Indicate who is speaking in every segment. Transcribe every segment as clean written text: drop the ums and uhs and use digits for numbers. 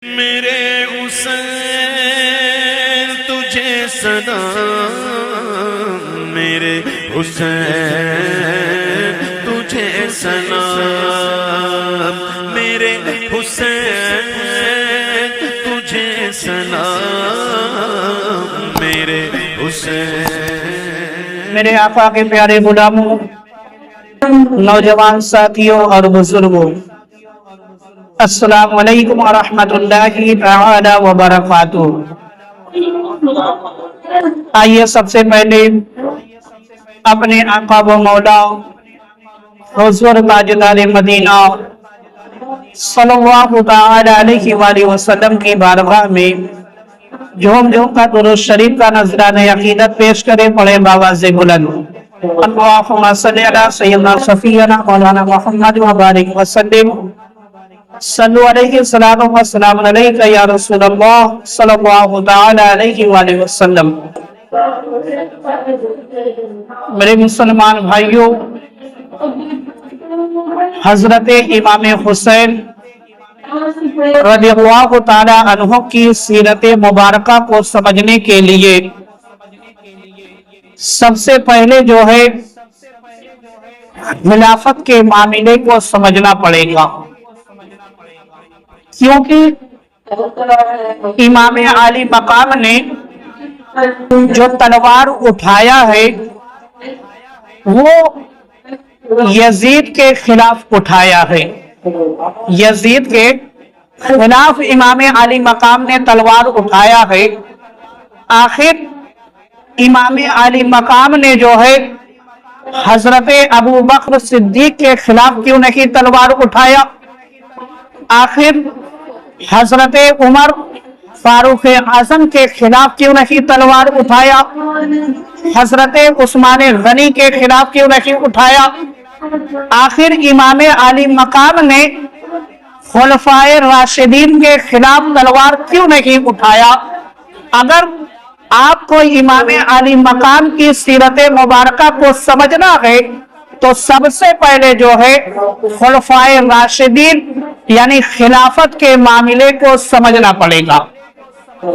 Speaker 1: میرے حسین تجھے سلام، میرے حسین تجھے سلام، میرے حسین تجھے سلام، میرے حسین۔
Speaker 2: میرے آقا کے پیارے غلاموں، نوجوان ساتھیوں اور بزرگوں، السلام علیکم ورحمۃ اللہ تعالی وبرکاتہ۔ آئیے سب سے پہلے اپنے آقا و مولا حضور تاجدار مدینہ صلی اللہ تعالی علیہ وآلہ وسلم کی بارگاہ میں جھوم جھوم کا درود شریف کا نذرانہ عقیدت پیش کرے، پڑھے باواز بلند اللہم صلی علی سیدنا شفیعنا مولانا محمد وبارک وسلم، صلو علیہ السلام والسلام علیک یا رسول اللہ صلی اللہ تعالی علیہ وآلہ وسلم۔ میرے مسلمان بھائیوں، حضرت امام حسین رضی اللہ تعالی عنہ کی سیرت مبارکہ کو سمجھنے کے لیے سب سے پہلے جو ہے خلافت کے معاملے کو سمجھنا پڑے گا، کیونکہ امام عالی مقام نے جو تلوار اٹھایا ہے وہ یزید کے خلاف اٹھایا ہے۔ یزید کے خلاف امام عالی مقام نے تلوار اٹھایا ہے۔ آخر امام عالی مقام نے جو ہے حضرت ابو بکر صدیق کے خلاف کیوں نہیں تلوار اٹھایا؟ آخر حضرت عمر فاروق اعظم کے خلاف کیوں نہیں تلوار اٹھایا؟ حضرت عثمان غنی کے خلاف کیوں نہیں اٹھایا؟ آخر امام عالی مقام نے خلفائے راشدین کے خلاف تلوار کیوں نہیں اٹھایا؟ اگر آپ کو امام عالی مقام کی سیرت مبارکہ کو سمجھنا ہے تو سب سے پہلے جو ہے خلفائے راشدین یعنی خلافت کے معاملے کو سمجھنا پڑے گا۔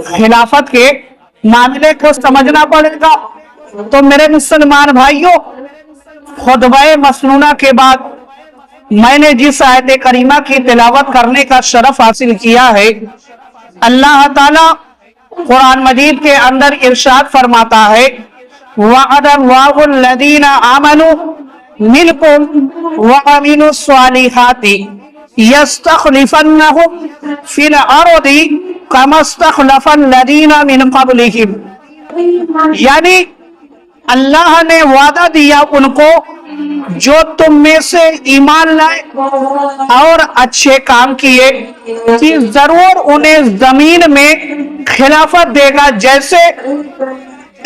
Speaker 2: خلافت کے معاملے کو سمجھنا پڑے گا۔ تو میرے مسلمان بھائیوں، خطبہ مسنونہ کے بعد میں نے جس آیت کریمہ کی تلاوت کرنے کا شرف حاصل کیا ہے، اللہ تعالیٰ قرآن مجید کے اندر ارشاد فرماتا ہے وَعَدَ اللَّهُ الَّذِينَ آمَنُوا مِنْكُمْ وَعَمِلُوا الصَّالِحَاتِ يَسْتَخْلِفَنَّهُمْ فِي الْأَرْضِ كَمَا اسْتَخْلَفَ الَّذِينَ مِنْ قَبْلِهِمْ، یعنی اللہ نے وعدہ دیا ان کو جو تم میں سے ایمان لائے اور اچھے کام کیے کہ ضرور انہیں زمین میں خلافت دے گا جیسے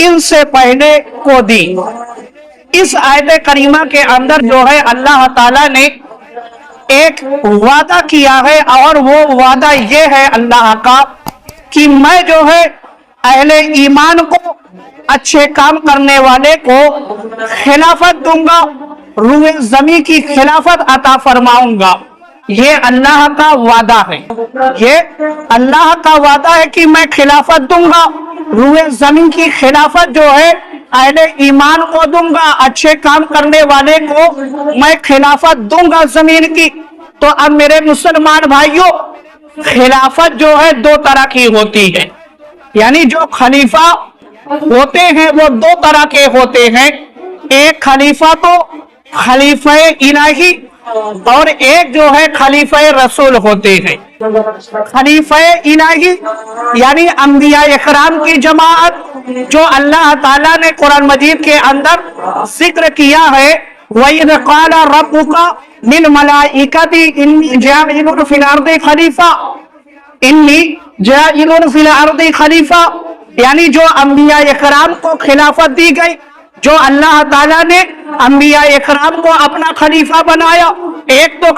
Speaker 2: ان سے پہلے کو دی۔ اس آیت کریمہ کے اندر جو ہے اللہ تعالیٰ نے ایک وعدہ کیا ہے، اور وہ وعدہ یہ ہے اللہ کا کہ میں جو ہے اہل ایمان کو، اچھے کام کرنے والے کو خلافت دوں گا، روح زمین کی خلافت عطا فرماؤں گا۔ یہ اللہ کا وعدہ ہے، یہ اللہ کا وعدہ ہے کہ میں خلافت دوں گا، روح زمین کی خلافت جو ہے اہل ایمان کو دوں گا، اچھے کام کرنے والے کو میں خلافت دوں گا زمین کی۔ تو اب میرے مسلمان بھائیوں، خلافت جو ہے دو طرح کی ہوتی ہے، یعنی جو خلیفہ ہوتے ہیں وہ دو طرح کے ہوتے ہیں۔ ایک خلیفہ تو خلیفہ الہی اور ایک جو ہے خلیفہ رسول ہوتے ہیں۔ خلیفہ الہی یعنی انبیاء اکرام کی جماعت، جو اللہ تعالیٰ نے قرآن مجید کے اندر ذکر کیا ہے وَإِذْ قَالَ رَبُّكَ لِلْمَلَائِكَةِ إِنِّي جَاعِلٌ فِي الْأَرْضِ خَلِيفَةً، إِنِّي جَاعِلٌ فِي الْأَرْضِ خَلِيفَةً، یعنی جو انبیاء اکرام کو خلافت دی گئی، جو اللہ تعالیٰ نے انبیاء اکرام کو اپنا خلیفہ بنایا۔ ایک تو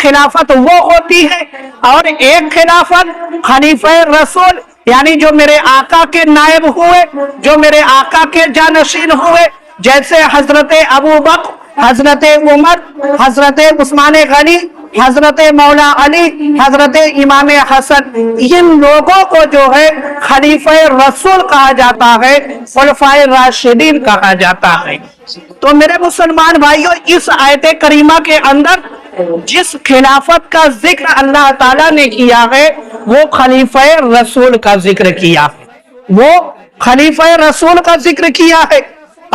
Speaker 2: خلافت وہ ہوتی ہے، اور ایک خلافت خلیفہ رسول یعنی جو میرے آقا کے نائب ہوئے، جو میرے آقا کے جانشین ہوئے، جیسے حضرت ابو بکر، حضرت عمر، حضرت عثمان غنی حضرت مولا علی، حضرت امام حسن، ان لوگوں کو جو ہے خلیفہ رسول کہا جاتا ہے، خلفائے راشدین کہا جاتا ہے۔ تو میرے مسلمان بھائیوں، اس آیت کریمہ کے اندر جس خلافت کا ذکر اللہ تعالیٰ نے کیا ہے وہ خلیفہ رسول کا ذکر کیا ہے، وہ خلیفہ رسول کا ذکر کیا ہے۔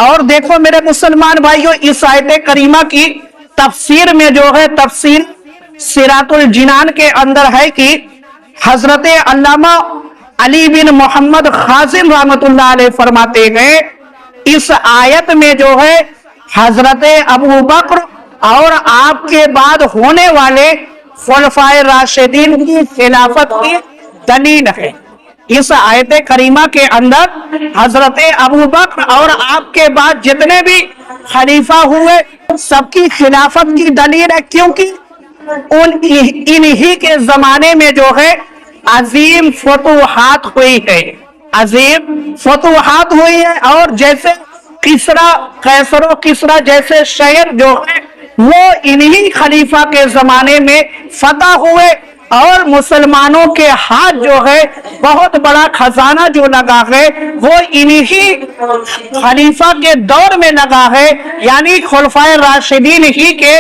Speaker 2: اور دیکھو میرے مسلمان بھائیوں، اس آیت کریمہ کی تفسیر میں جو ہے، تفسیر صراط الجنان کے اندر ہے کہ حضرت علامہ علی بن محمد خازن رحمۃ اللہ علیہ فرماتے ہیں اس آیت میں جو ہے حضرت ابو بکر اور آپ کے بعد ہونے والے خلفائے راشدین کی خلافت کی دلیل ہے۔ اس آیت کریمہ کے اندر حضرت ابو بکر اور آپ کے بعد جتنے بھی خلیفہ ہوئے سب کی خلافت کی دلیل ہے، کیونکہ انہی کے زمانے میں جو ہے عظیم فتوحات ہوئی ہے، عظیم فتوحات ہوئی ہے، اور جیسے قیصر و کسریٰ جیسے شہر جو ہے وہ انہی خلیفہ کے زمانے میں فتح ہوئے، اور مسلمانوں کے ہاتھ جو ہے بہت بڑا خزانہ جو لگا ہے وہ انہی خلیفہ کے دور میں لگا ہے، یعنی خلفائے راشدین ہی کے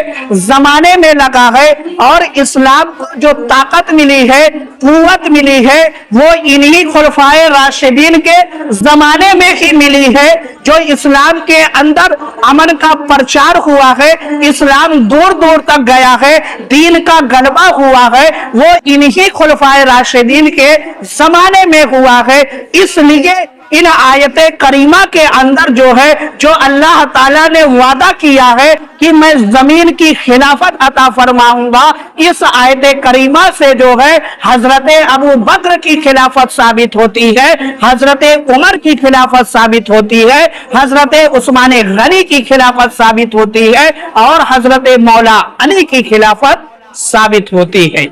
Speaker 2: زمانے میں لگا ہے، اور اسلام کو جو طاقت ملی ہے، قوت ملی ہے، وہ انہی خلفائے راشدین کے زمانے میں ہی ملی ہے، جو اسلام کے اندر امن کا پرچار ہوا ہے، اسلام دور دور تک گیا ہے، دین کا غلبہ ہوا ہے، وہ انہی خلفائے راشدین کے زمانے میں ہوا ہے۔ اس لیے ان آیت کریمہ کے اندر جو ہے، جو اللہ تعالیٰ نے وعدہ کیا ہے کہ میں زمین کی خلافت عطا فرماؤں گا، اس آیت کریمہ سے جو ہے حضرت ابو بکر کی خلافت ثابت ہوتی ہے، حضرت عمر کی خلافت ثابت ہوتی ہے، حضرت عثمان غنی کی خلافت ثابت ہوتی ہے، اور حضرت مولا علی کی خلافت ثابت ہوتی ہے۔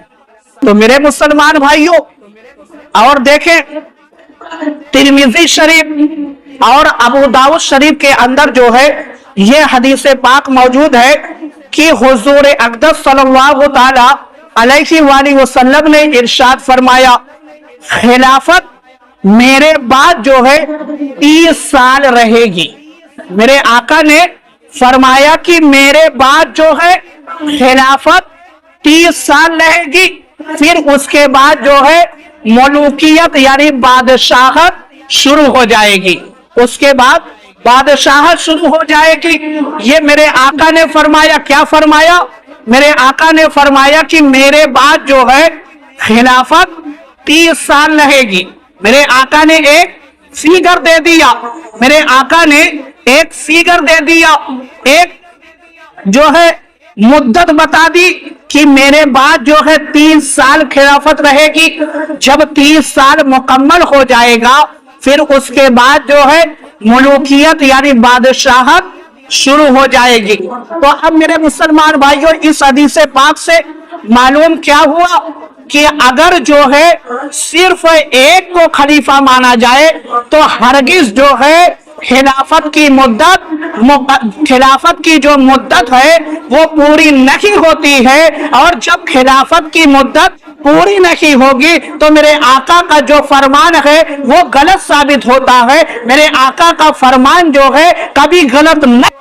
Speaker 2: تو میرے مسلمان بھائیوں، اور دیکھیں ترمذی شریف اور ابو داؤد شریف کے اندر جو ہے یہ حدیث پاک موجود ہے کہ حضور اقدس صلی اللہ تعالی علیہ وآلہ وسلم نے ارشاد فرمایا، خلافت میرے بعد جو ہے 30 سال رہے گی۔ میرے آقا نے فرمایا کہ میرے بعد جو ہے خلافت 30 سال رہے گی، پھر اس کے بعد جو ہے ملوکیت یعنی بادشاہت شروع ہو جائے گی، اس کے بعد بادشاہت شروع ہو جائے گی۔ یہ میرے آقا نے فرمایا، کیا فرمایا؟ میرے آقا نے فرمایا کہ میرے بعد جو ہے خلافت 30 سال رہے گی۔ میرے آقا نے ایک فیگر دے دیا، میرے آقا نے ایک فیگر دے دیا، ایک جو ہے مدت بتا دی کہ میرے بعد جو ہے 30 سال خلافت رہے گی۔ جب 30 سال مکمل ہو جائے گا پھر اس کے بعد جو ہے ملوکیت یعنی بادشاہت شروع ہو جائے گی۔ تو اب میرے مسلمان بھائیوں، اس حدیث پاک سے معلوم کیا ہوا کہ اگر جو ہے صرف ایک کو خلیفہ مانا جائے تو ہرگز جو ہے خلافت کی جو مدت ہے وہ پوری نہیں ہوتی ہے، اور جب خلافت کی مدت پوری نہیں ہوگی تو میرے آقا کا جو فرمان ہے وہ غلط ثابت ہوتا ہے۔ میرے آقا کا فرمان جو ہے کبھی غلط نہیں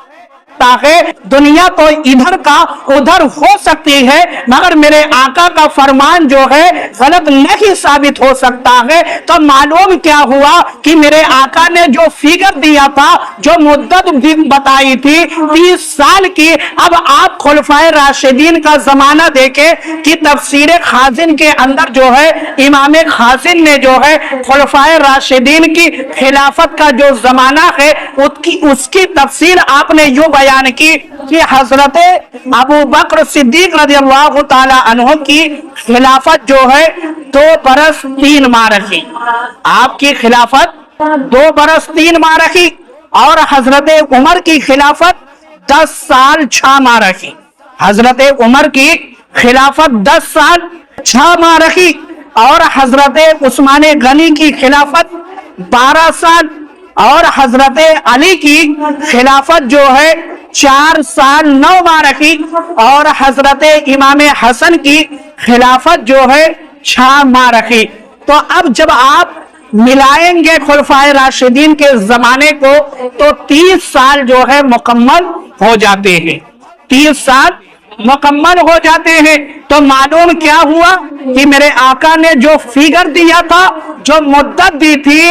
Speaker 2: ہے، دنیا تو ادھر کا ادھر ہو سکتی ہے مگر میرے آقا کا فرمان جو ہے غلط نہیں ثابت ہو سکتا ہے۔ تو معلوم کیا ہوا کہ میرے آقا نے جو فگر دیا تھا، جو مدت بتائی تھی 30 سال کی، اب آپ خلفائے راشدین کا زمانہ دیکھیں کہ تفسیر خازن کے اندر جو ہے امام خازن نے جو ہے خلفائے راشدین کی خلافت کا جو زمانہ ہے اس کی تفسیر آپ نے یوں بیان کی کہ حضرت ابو بکر صدیق رضی اللہ تعالی عنہ کی خلافت جو ہے 2 برس 3 ماہ رہی، آپ کی خلافت 2 برس 3 ماہ رہی، اور حضرت عمر کی خلافت 10 سال 6 ماہ رہی، حضرت عمر کی خلافت 10 سال 6 ماہ رہی، اور حضرت عثمان غنی کی خلافت 12 سال، اور حضرت علی کی خلافت جو ہے 4 سال 9 ماہ رکھی اور حضرت امام حسن کی خلافت جو ہے 6 ماہ رکھی۔ تو اب جب آپ ملائیں گے خلفائے راشدین کے زمانے کو تو 30 سال جو ہے مکمل ہو جاتے ہیں، 30 سال مکمل ہو جاتے ہیں۔ تو معلوم کیا ہوا کہ میرے آقا نے جو فیگر دیا تھا، جو مدت دی تھی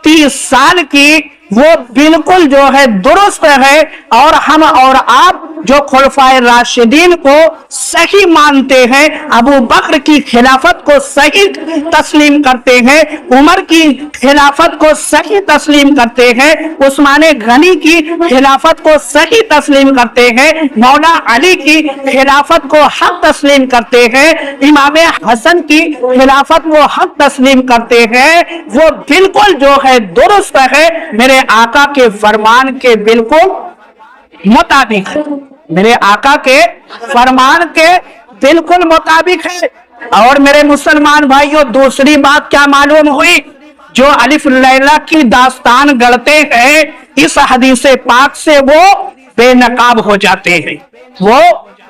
Speaker 2: 30 سال کی، وہ بالکل جو ہے درست ہے، اور ہم اور آپ جو خلفائے راشدین کو صحیح مانتے ہیں، ابو بکر کی خلافت کو صحیح تسلیم کرتے ہیں، عمر کی خلافت کو صحیح تسلیم کرتے ہیں، عثمان غنی کی خلافت کو صحیح تسلیم کرتے ہیں، مولا علی کی خلافت کو حق تسلیم کرتے ہیں، امام حسن کی خلافت کو حق تسلیم کرتے ہیں، وہ بالکل جو ہے درست ہے، میرے آقا کے فرمان کے بالکل مطابق ہے، میرے آقا کے فرمان کے بالکل مطابق ہے۔ اور میرے مسلمان بھائیوں، دوسری بات کیا معلوم ہوئی؟ جو الف لیلہ کی داستان گڑھتے ہیں، اس حدیث پاک سے وہ بے نقاب ہو جاتے ہیں، وہ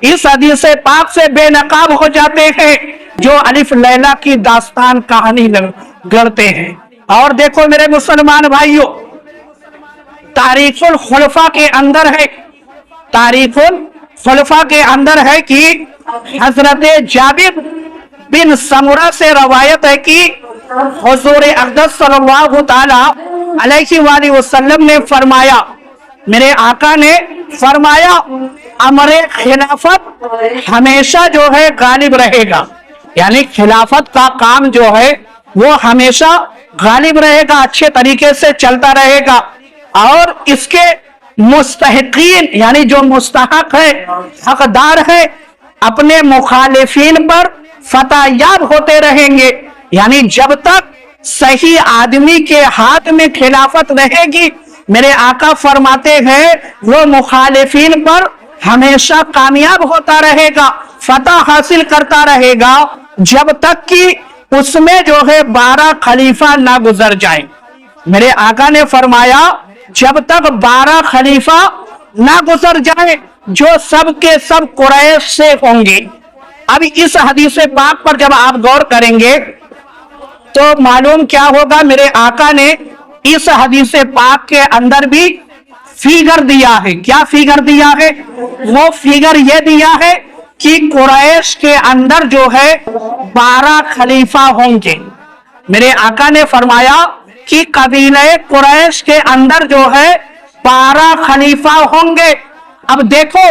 Speaker 2: اس حدیث پاک سے بے نقاب ہو جاتے ہیں جو الف لیلہ کی داستان کہانی گڑھتے ہیں۔ اور دیکھو میرے مسلمان بھائیوں، تاریخ الخلفاء کے اندر ہے، تاریخ الخلفاء کے اندر ہے کہ حضرت جابر بن سمرہ سے روایت ہے کہ حضور اقدس صلی اللہ تعالی علیہ وآلہ وسلم نے فرمایا، میرے آقا نے فرمایا، امر خلافت ہمیشہ جو ہے غالب رہے گا، یعنی خلافت کا کام جو ہے وہ ہمیشہ غالب رہے گا، اچھے طریقے سے چلتا رہے گا، اور اس کے مستحقین یعنی جو مستحق ہے، حقدار ہے، اپنے مخالفین پر فتح یاب ہوتے رہیں گے۔ یعنی جب تک صحیح آدمی کے ہاتھ میں خلافت رہے گی، میرے آقا فرماتے ہیں وہ مخالفین پر ہمیشہ کامیاب ہوتا رہے گا، فتح حاصل کرتا رہے گا، جب تک کہ اس میں جو ہے 12 خلیفہ نہ گزر جائیں۔ میرے آقا نے فرمایا جب تک 12 خلیفہ نہ گزر جائیں جو سب کے سب قریش سے ہوں گے۔ اب اس حدیث پاک پر جب آپ غور کریں گے تو معلوم کیا ہوگا، میرے آقا نے اس حدیث پاک کے اندر بھی فیگر دیا ہے۔ کیا فیگر دیا ہے؟ وہ فیگر یہ دیا ہے کہ قریش کے اندر جو ہے 12 خلیفہ ہوں گے۔ میرے آقا نے فرمایا کہ قبیلہ قریش کے اندر جو ہے 12 خلیفہ ہوں گے۔ اب دیکھو،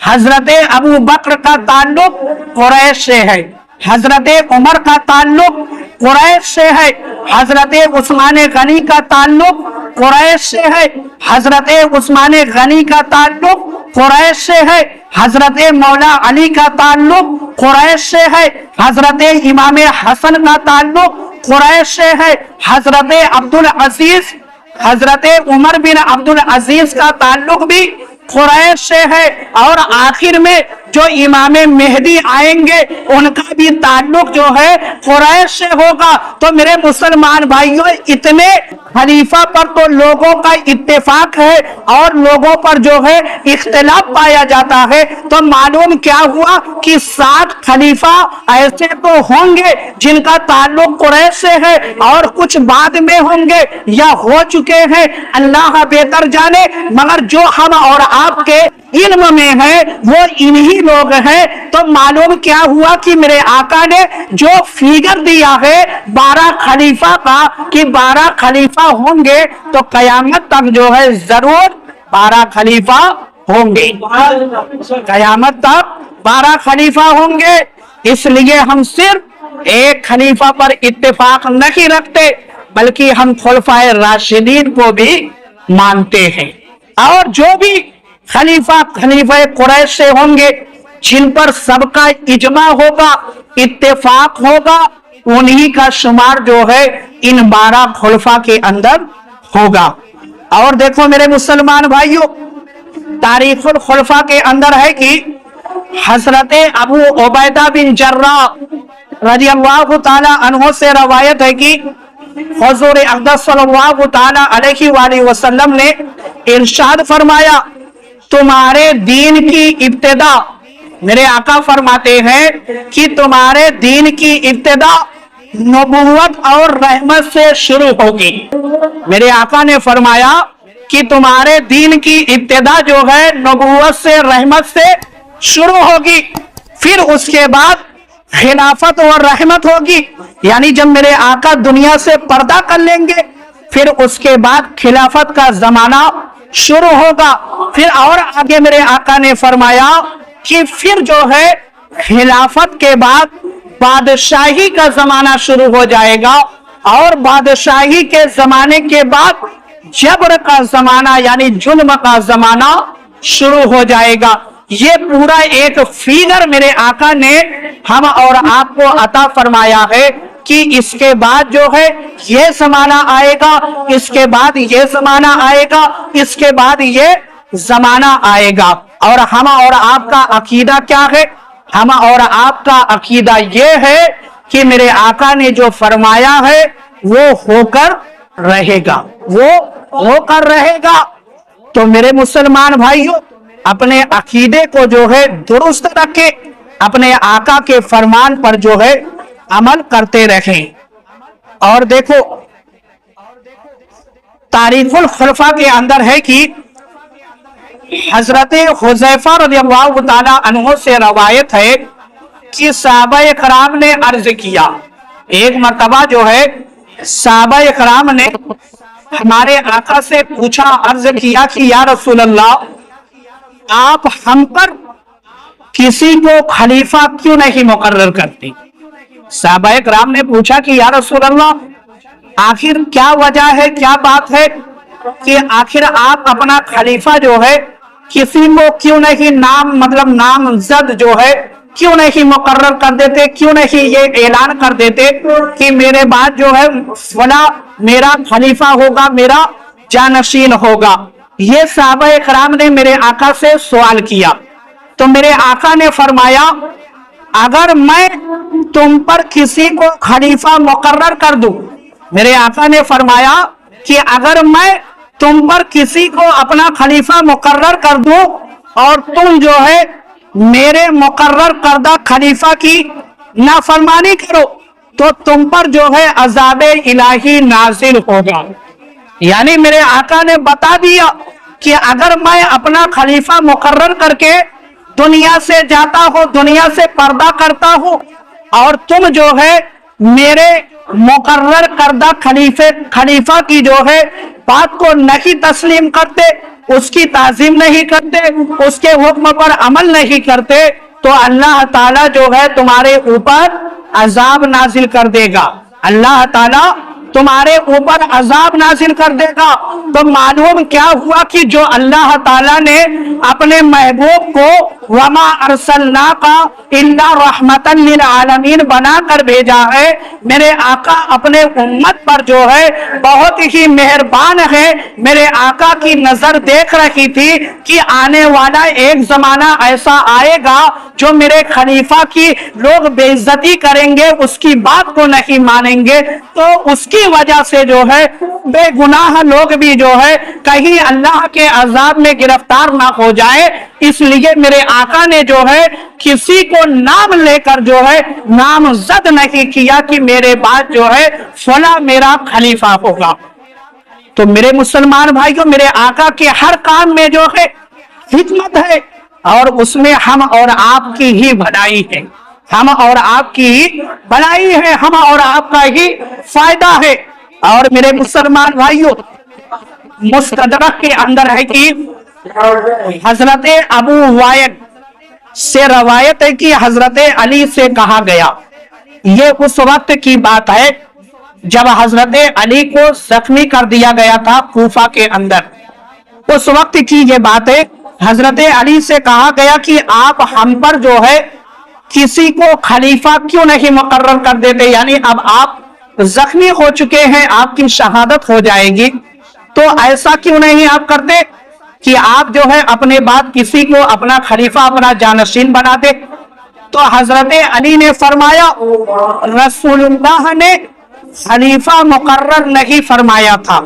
Speaker 2: حضرت ابو بکر کا تعلق قریش سے ہے، حضرت عمر کا تعلق قریش سے ہے، حضرت عثمان غنی کا تعلق قریش سے ہے، حضرت عثمان غنی کا تعلق قریش سے ہے، حضرت مولا علی کا تعلق قریش سے ہے، حضرت امام حسن کا تعلق قریش سے ہے، حضرت عبدالعزیز، حضرت عمر بن عبدالعزیز کا تعلق بھی قریش سے ہے، اور آخر میں جو امام مہدی آئیں گے ان کا بھی تعلق جو ہے قریش سے ہوگا۔ تو میرے مسلمان بھائیوں، اتنے خلیفہ پر تو لوگوں کا اتفاق ہے اور لوگوں پر جو ہے اختلاف پایا جاتا ہے۔ تو معلوم کیا ہوا کہ 7 خلیفہ ایسے تو ہوں گے جن کا تعلق قریش سے ہے، اور کچھ بعد میں ہوں گے یا ہو چکے ہیں، اللہ بہتر جانے، مگر جو ہم اور آپ کے علم میں ہے وہ انہی لوگ ہیں۔ تو معلوم کیا ہوا کہ میرے آقا نے جو فیگر دیا ہے 12 خلیفہ کا کہ 12 خلیفہ ہوں گے، تو قیامت تک جو ہے ضرور 12 خلیفہ ہوں گے، قیامت تک 12 خلیفہ ہوں گے۔ اس لیے ہم صرف ایک خلیفہ پر اتفاق نہیں رکھتے بلکہ ہم خلفائے راشدین کو بھی مانتے ہیں، اور جو بھی خلیفہ قریش سے ہوں گے جن پر سب کا اجماع ہوگا، اتفاق ہوگا، انہی کا شمار جو ہے ان 12 خلفاء کے اندر ہوگا۔ اور دیکھو میرے مسلمان بھائیوں، تاریخ الخلفاء کے اندر ہے کہ حضرت ابو عبیدہ بن جراح رضی اللہ تعالی عنہ سے روایت ہے کہ حضور اقدس صلی اللہ تعالی علیہ وآلہ وسلم نے ارشاد فرمایا، تمہارے دین کی ابتدا، میرے آقا فرماتے ہیں کہ تمہارے دین کی ابتدا نبوت اور رحمت سے شروع ہوگی۔ میرے آقا نے فرمایا کہ تمہارے دین کی ابتدا جو ہے نبوت سے، رحمت سے شروع ہوگی، پھر اس کے بعد خلافت اور رحمت ہوگی، یعنی جب میرے آقا دنیا سے پردہ کر لیں گے پھر اس کے بعد خلافت کا زمانہ شروع ہوگا۔ پھر اور آگے میرے آقا نے فرمایا کہ پھر جو ہے خلافت کے بعد بادشاہی کا زمانہ شروع ہو جائے گا، اور بادشاہی کے زمانے کے بعد جبر کا زمانہ یعنی ظلم کا زمانہ شروع ہو جائے گا۔ یہ پورا ایک فیگر میرے آقا نے ہم اور آپ کو عطا فرمایا ہے کہ اس کے بعد جو ہے یہ زمانہ آئے گا، اس کے بعد یہ زمانہ آئے گا، اس کے بعد یہ زمانہ آئے گا۔ اور ہم اور آپ کا عقیدہ کیا ہے؟ ہم اور آپ کا عقیدہ یہ ہے کہ میرے آقا نے جو فرمایا ہے وہ ہو کر رہے گا، وہ ہو کر رہے گا۔ تو میرے مسلمان بھائیوں، اپنے عقیدے کو جو ہے درست رکھیں، اپنے آقا کے فرمان پر جو ہے عمل کرتے رہیں۔ اور دیکھو تاریخ الخلفاء کے اندر ہے کہ حضرت حذیفہ رضی اللہ تعالی عنہ سے روایت ہے کہ صحابہ کرام نے عرض کیا، ایک مرتبہ جو ہے صحابہ کرام نے ہمارے آقا سے پوچھا، عرض کیا کہ یا رسول اللہ، آپ ہم پر کسی کو خلیفہ کیوں نہیں مقرر کرتے؟ صحابہ کرام نے پوچھا کہ یا رسول اللہ آخر کیا وجہ ہے، کیا بات ہے کہ آخر آپ اپنا خلیفہ جو ہے کسی کو کیوں نہیں نامزد جو ہے کیوں نہیں مقرر کر دیتے، کیوں نہیں یہ اعلان کر دیتے کہ میرے بعد جو ہے فلاں میرا خلیفہ ہوگا، میرا جانشین ہوگا؟ یہ صحابہ کرام نے میرے آقا سے سوال کیا، تو میرے آقا نے فرمایا اگر میں تم پر کسی کو خلیفہ مقرر کر دوں، میرے آقا نے فرمایا کہ اگر میں تم پر کسی کو اپنا خلیفہ مقرر کر دوں اور تم جو ہے میرے مقرر کردہ خلیفہ کی نافرمانی کرو تو تم پر جو ہے عذاب الہی نازل ہوگا۔ یعنی میرے آقا نے بتا دیا کہ اگر میں اپنا خلیفہ مقرر کر کے دنیا سے جاتا ہوں، دنیا سے پردہ کرتا ہوں، اور تم جو ہے میرے مقرر کردہ خلیفہ کی جو ہے بات کو نہیں تسلیم کرتے، اس کی تعظیم نہیں کرتے، اس کے حکم پر عمل نہیں کرتے، تو اللہ تعالیٰ جو ہے تمہارے اوپر عذاب نازل کر دے گا، اللہ تعالیٰ تمہارے اوپر عذاب نازل کر دے گا۔ تو معلوم کیا ہوا کہ جو اللہ تعالیٰ نے اپنے محبوب کو وَمَا أَرْسَلْنَاكَ إِلَّا رَحْمَةً لِلْعَالَمِينَ بنا کر بھیجا ہے، میرے آقا اپنے امت پر جو ہے بہت ہی مہربان ہے۔ میرے آقا کی نظر دیکھ رہی تھی کہ آنے والا ایک زمانہ ایسا آئے گا جو میرے خلیفہ کی لوگ بے عزتی کریں گے، اس کی بات کو نہیں مانیں گے، تو اس کی وجہ سے جو ہے بے گناہ لوگ بھی جو ہے کہیں اللہ کے عذاب میں گرفتار نہ ہو جائے، اس لیے میرے آقا نے جو ہے کسی کو نام لے کر جو ہے نامزد نہیں کیا کہ میرے بعد جو ہے فلاں میرا خلیفہ ہوگا۔ تو میرے مسلمان بھائیوں، میرے آقا کے ہر کام میں جو ہے حکمت ہے، اور اس میں ہم اور آپ کی ہی بھلائی ہے، ہم اور آپ کی ہی بھلائی ہے، ہم اور آپ کا ہی فائدہ ہے۔ اور میرے مسلمان بھائیوں، مستدرک کے اندر ہے کہ حضرت ابو وائل سے روایت ہے کہ حضرت علی سے کہا گیا، یہ اس وقت کی بات ہے جب حضرت علی کو زخمی کر دیا گیا تھا کوفہ کے اندر، اس وقت کی یہ بات ہے، حضرت علی سے کہا گیا کہ آپ ہم پر جو ہے کسی کو خلیفہ کیوں نہیں مقرر کر دیتے، یعنی اب آپ زخمی ہو چکے ہیں، آپ کی شہادت ہو جائے گی، تو ایسا کیوں نہیں آپ کرتے کہ آپ جو ہے اپنے بعد کسی کو اپنا خلیفہ، اپنا جانشین بنا دے؟ تو حضرت علی نے فرمایا رسول اللہ نے خلیفہ مقرر نہیں فرمایا تھا،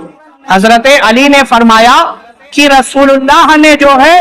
Speaker 2: حضرت علی نے فرمایا کہ رسول اللہ نے جو ہے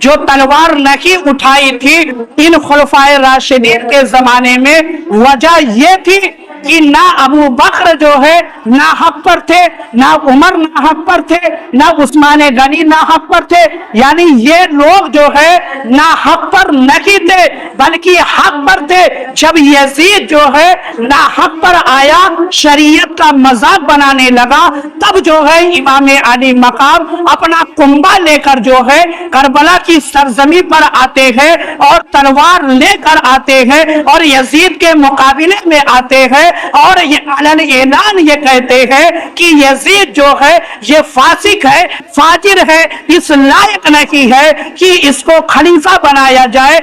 Speaker 2: جو تلوار نہیں اٹھائی تھی ان خلفائے راشدین کے زمانے میں، وجہ یہ تھی کہ نہ ابو بکر جو ہے ناحق پر تھے، نہ عمر ناحق پر تھے، نہ عثمان غنی ناحق پر تھے، یعنی یہ لوگ جو ہے ناحق پر نہیں تھے بلکہ حق پر تھے۔ جب یزید جو ہے ناحق پر آیا، شریعت کا مذاق بنانے لگا، تب جو ہے امام علی مقام اپنا کنبہ لے کر جو ہے کربلا کی سرزمین پر آتے ہیں اور تلوار لے کر آتے ہیں اور یزید کے مقابلے میں آتے ہیں اور یہ علن اعلان یہ کہتے ہیں کہ یزید جو ہے یہ فاسق ہے، فاجر ہے، اس لائق نہیں ہے کہ اس کو خلیفہ بنایا جائے،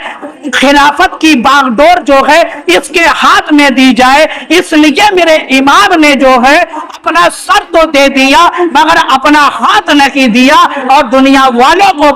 Speaker 2: خلافت کی باغ ڈور جو ہے اس کے ہاتھ میں دی جائے۔ اس لیے میرے امام نے جو ہے اپنا سر تو دے دیا مگر اپنا ہاتھ نہیں دیا، اور دنیا والوں کو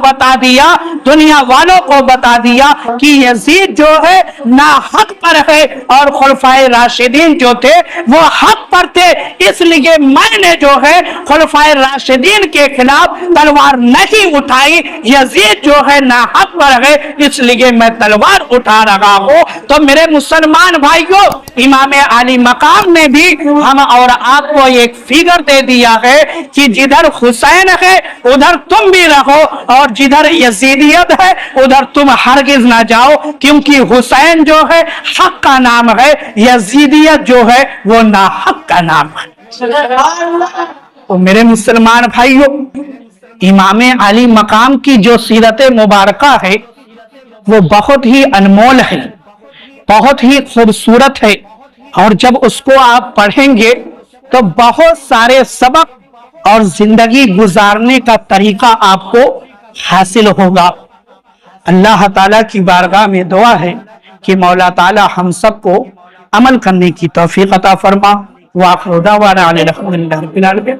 Speaker 2: بتا دیا کہ یزید جو ہے ناحق پر ہے اور خلفائے راشدین جو تھے وہ حق پر تھے، اس لیے میں نے جو ہے خلفائے راشدین کے خلاف تلوار نہیں اٹھائی، یزید جو ہے ناحق پر ہے اس لیے میں تلوار اٹھا رہا ہوں۔ تو میرے مسلمان بھائیوں، امام علی مقام نے بھی ہم اور آپ کو ایک فگر دے دیا ہے کہ جدھر حسین ہے ادھر تم بھی رہو، اور جدھر یزیدیت ہے ادھر تم ہرگز نہ جاؤ، کیونکہ حسین جو ہے حق کا نام ہے، یزیدیت جو ہے وہ ناحق کا نام ہے۔ تو میرے مسلمان بھائیوں، امام علی مقام کی جو سیرت مبارکہ ہے وہ بہت ہی انمول ہے، بہت ہی خوبصورت ہے، اور جب اس کو آپ پڑھیں گے تو بہت سارے سبق اور زندگی گزارنے کا طریقہ آپ کو حاصل ہوگا۔ اللہ تعالیٰ کی بارگاہ میں دعا ہے کہ مولا تعالیٰ ہم سب کو عمل کرنے کی توفیق عطا فرما۔ وآخر دعوانا الحمد للہ رب العالمین۔